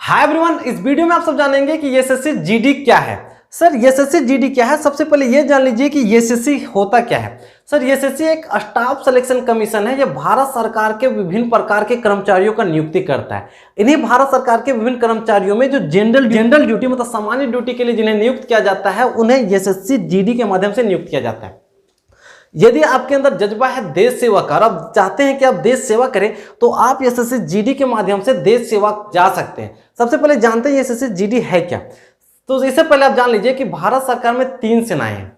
Hi everyone, इस video में आप सब जानेंगे कि एसएससी जीडी क्या है। सर एसएससी जीडी क्या है, सबसे पहले ये जान लीजिए कि एसएससी होता क्या है। सर एसएससी एक स्टाफ सिलेक्शन कमीशन है। यह भारत सरकार के विभिन्न प्रकार के कर्मचारियों का नियुक्ति करता है। इन्हीं भारत सरकार के विभिन्न कर्मचारियों में जो जनरल ड्यूटी मतलब सामान्य ड्यूटी के लिए जिन्हें नियुक्त किया जाता है, उन्हें एसएससी जीडी के माध्यम से नियुक्त किया जाता है। यदि आपके अंदर जज्बा है देश सेवा का और आप चाहते हैं कि आप देश सेवा करें, तो आप एसएससी जीडी के माध्यम से देश सेवा जा सकते हैं। सबसे पहले जानते हैं एसएससी जीडी है क्या। तो इससे पहले आप जान लीजिए कि भारत सरकार में 3 सेनाएं हैं,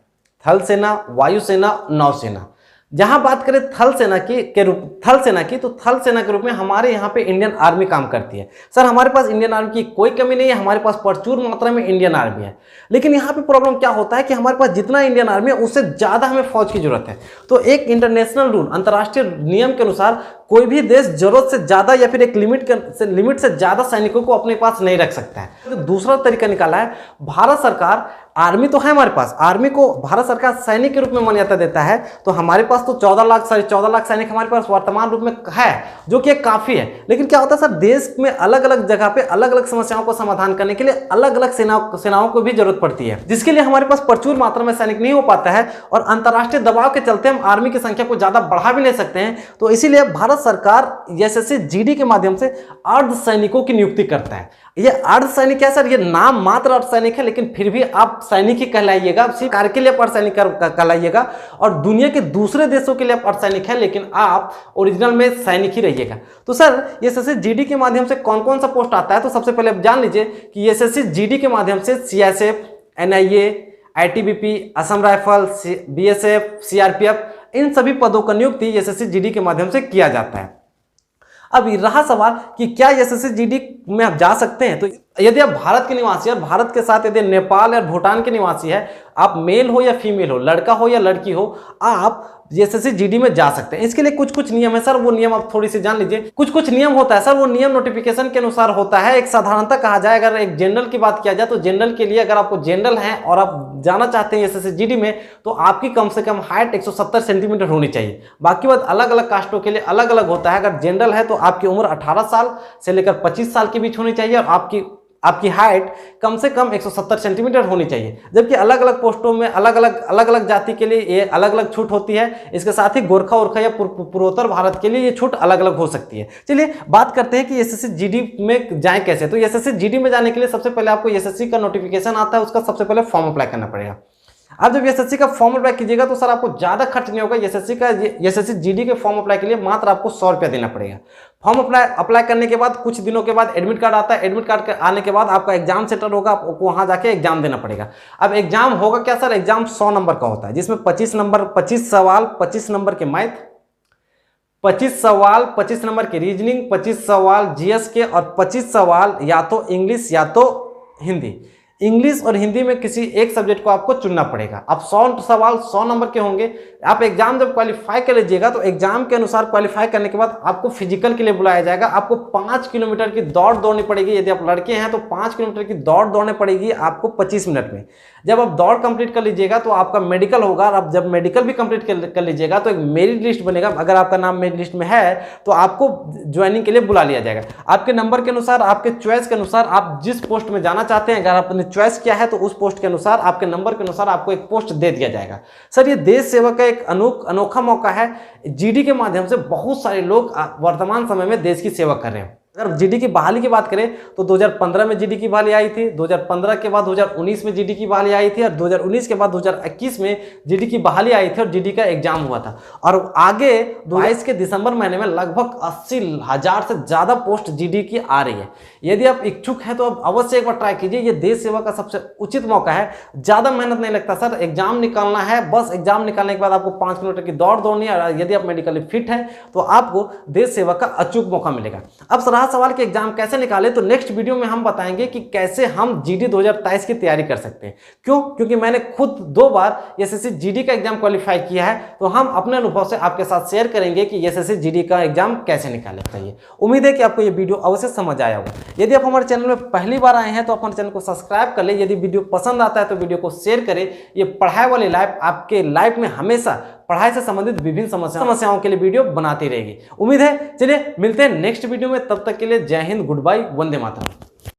थल सेना, वायुसेना, नौसेना। जहां बात करें थल सेना की तो थल सेना के रूप में हमारे यहाँ पे इंडियन आर्मी काम करती है। सर हमारे पास इंडियन आर्मी की कोई कमी नहीं है, हमारे पास प्रचुर मात्रा में इंडियन आर्मी है। लेकिन यहाँ पे प्रॉब्लम क्या होता है कि हमारे पास जितना इंडियन आर्मी है उससे ज़्यादा हमें फौज की जरूरत है। तो एक इंटरनेशनल रूल, अंतर्राष्ट्रीय नियम के अनुसार कोई भी देश जरूरत से ज़्यादा या फिर एक लिमिट से ज़्यादा सैनिकों को अपने पास नहीं रख सकता है। तो दूसरा तरीका निकाला है, भारत सरकार आर्मी तो है हमारे पास, आर्मी को भारत सरकार सैनिक के रूप में मान्यता देता है। तो हमारे पास तो 14 लाख सैनिक हमारे पास वर्तमान रूप में है, जो कि काफ़ी है। लेकिन क्या होता है सर, देश में अलग अलग जगह पे अलग अलग समस्याओं को समाधान करने के लिए अलग अलग सेनाओं को भी जरूरत पड़ती है, जिसके लिए हमारे पास प्रचुर मात्रा में सैनिक नहीं हो पाता है। और अंतर्राष्ट्रीय दबाव के चलते हम आर्मी की संख्या को ज़्यादा बढ़ा भी नहीं सकते हैं। तो इसीलिए भारत सरकार एसएससी जीडी के माध्यम से अर्ध सैनिकों की नियुक्ति करता है। ये अर्ध सैनिक है सर, ये नाम मात्र अर्ध सैनिक है, लेकिन फिर भी आप सैनिक ही कहलाइएगा, सिर्फ कार्य के लिए आप अर्ध सैनिक कहलाइएगा। और दुनिया के दूसरे देशों के लिए आप अर्ध सैनिक है, लेकिन आप ओरिजिनल में सैनिक ही रहिएगा। तो सर एसएससी जीडी के माध्यम से कौन कौन सा पोस्ट आता है, तो सबसे पहले आप जान लीजिए कि एसएससी जीडी के माध्यम से CSF, NIA, ITBP, Assam rifle, BSF, CRPF, इन सभी पदों का नियुक्ति एसएससी जीडी के माध्यम से किया जाता है। अब रहा सवाल कि क्या एसएससी जीडी में आप जा सकते हैं। तो यदि आप भारत के निवासी और भारत के साथ यदि नेपाल या भूटान के निवासी है, आप मेल हो या फीमेल हो, लड़का हो या लड़की हो, आप एसएससी जीडी में जा सकते हैं। इसके लिए कुछ नियम है सर, वो नियम आप थोड़ी सी जान लीजिए। कुछ नियम होता है सर, वो नियम नोटिफिकेशन के अनुसार होता है। एक साधारणता कहा जाए, अगर एक जनरल की बात किया जाए तो जनरल के लिए अगर आपको जनरल है और आप जाना चाहते हैं एसएससी जीडी में, तो आपकी कम से कम हाइट 170 सेंटीमीटर होनी चाहिए। बाकी बात अलग अलग कास्टों के लिए अलग अलग होता है। अगर जनरल है तो आपकी उम्र 18 साल से लेकर 25 साल के बीच होनी चाहिए और आपकी हाइट कम से कम 170 सेंटीमीटर होनी चाहिए। जबकि अलग अलग पोस्टों में अलग अलग जाति के लिए ये अलग अलग छूट होती है। इसके साथ ही गोरखा या पूर्वोत्तर भारत के लिए ये छूट अलग अलग हो सकती है। चलिए बात करते हैं कि एसएससी जीडी में जाएं कैसे। तो एसएससी जीडी में जाने के लिए सबसे पहले आपको एसएससी का नोटिफिकेशन आता है, उसका सबसे पहले फॉर्म अप्लाई करना पड़ेगा। आप जब एसएससी का फॉर्म अप्लाई कीजिएगा तो सर आपको ज़्यादा खर्च नहीं होगा। एसएससी जीडी के फॉर्म अप्लाई के लिए मात्र आपको 100 रुपया देना पड़ेगा। फॉर्म अप्लाई करने के बाद कुछ दिनों के बाद एडमिट कार्ड आता है। एडमिट कार्ड आने के बाद आपका एग्जाम सेंटर होगा, आपको वहाँ जाके एग्जाम देना पड़ेगा। अब एग्जाम होगा क्या सर, एग्जाम 100 नंबर का होता है, जिसमें 25 सवाल 25 नंबर के मैथ, 25 सवाल 25 नंबर के रीजनिंग, 25 सवाल जीएस के और 25 सवाल या तो इंग्लिश या तो हिंदी। इंग्लिश और हिंदी में किसी एक सब्जेक्ट को आपको चुनना पड़ेगा। अब 100 सवाल 100 नंबर के होंगे। आप एग्जाम जब क्वालिफाई कर लीजिएगा तो एग्जाम के अनुसार क्वालिफाई करने के बाद आपको फिजिकल के लिए बुलाया जाएगा। आपको 5 किलोमीटर की दौड़ दौड़नी पड़ेगी। यदि आप लड़के हैं तो 5 किलोमीटर की दौड़ दौड़नी पड़ेगी आपको 25 मिनट में। जब आप दौड़ कंप्लीट कर लीजिएगा तो आपका मेडिकल होगा। और अब जब मेडिकल भी कंप्लीट कर लीजिएगा तो एक मेरिट लिस्ट बनेगा। अगर आपका नाम मेरिट लिस्ट में है तो आपको ज्वाइनिंग के लिए बुला लिया जाएगा। आपके नंबर के अनुसार, आपके चॉइस के अनुसार आप जिस पोस्ट में जाना चाहते हैं, अगर आपने चॉइस किया है तो उस पोस्ट के अनुसार आपके नंबर के अनुसार आपको एक पोस्ट दे दिया जाएगा। सर ये देश सेवा का एक अनोखा मौका है। जीडी के माध्यम से बहुत सारे लोग वर्तमान समय में देश की सेवा कर रहे हैं। अगर जीडी की बहाली की बात करें तो 2015 में जीडी की बहाली आई थी, 2015 के बाद 2019 में जीडी की बहाली आई थी और 2019 के बाद 2021 में जीडी की बहाली आई थी और जीडी का एग्जाम हुआ था। और आगे 22 के दिसंबर महीने में लगभग 80,000 से ज़्यादा पोस्ट जीडी की आ रही है। यदि आप इच्छुक हैं तो आप अवश्य एक बार ट्राई कीजिए। ये देश सेवा का सबसे उचित मौका है। ज़्यादा मेहनत नहीं लगता सर, एग्जाम निकालना है बस। एग्जाम निकालने के बाद आपको 5 किलोमीटर की दौड़ दौड़नी है। और यदि आप मेडिकली फिट हैं तो आपको देश सेवा का अचूक मौका मिलेगा। अब सवाल के एग्जाम कैसे निकाले, तो नेक्स्ट वीडियो में हम बताएंगे कि कैसे हम जीडी 2023 की तैयारी कर सकते हैं। क्यों? क्योंकि मैंने खुद 2 बार एसएससी जीडी का एग्जाम क्वालिफाई किया है। तो हम अपने अनुभव से आपके साथ शेयर करेंगे कि एसएससी जीडी का एग्जाम कैसे निकाले चाहिए। उम्मीद है कि आपको ये वीडियो अवश्य समझ आया होगा। यदि आप हमारे चैनल में पहली बार आए हैं तो अपने चैनल को सब्सक्राइब कर ले। यदि वीडियो पसंद आता है तो वीडियो को शेयर करें। ये पढ़ाई वाली लाइफ आपके लाइफ में हमेशा पढ़ाई से संबंधित विभिन्न समस्याओं के लिए वीडियो बनाती रहेगी। उम्मीद है, चलिए मिलते हैं नेक्स्ट वीडियो में। तब तक के लिए जय हिंद, गुड बाय, वंदे मातरम।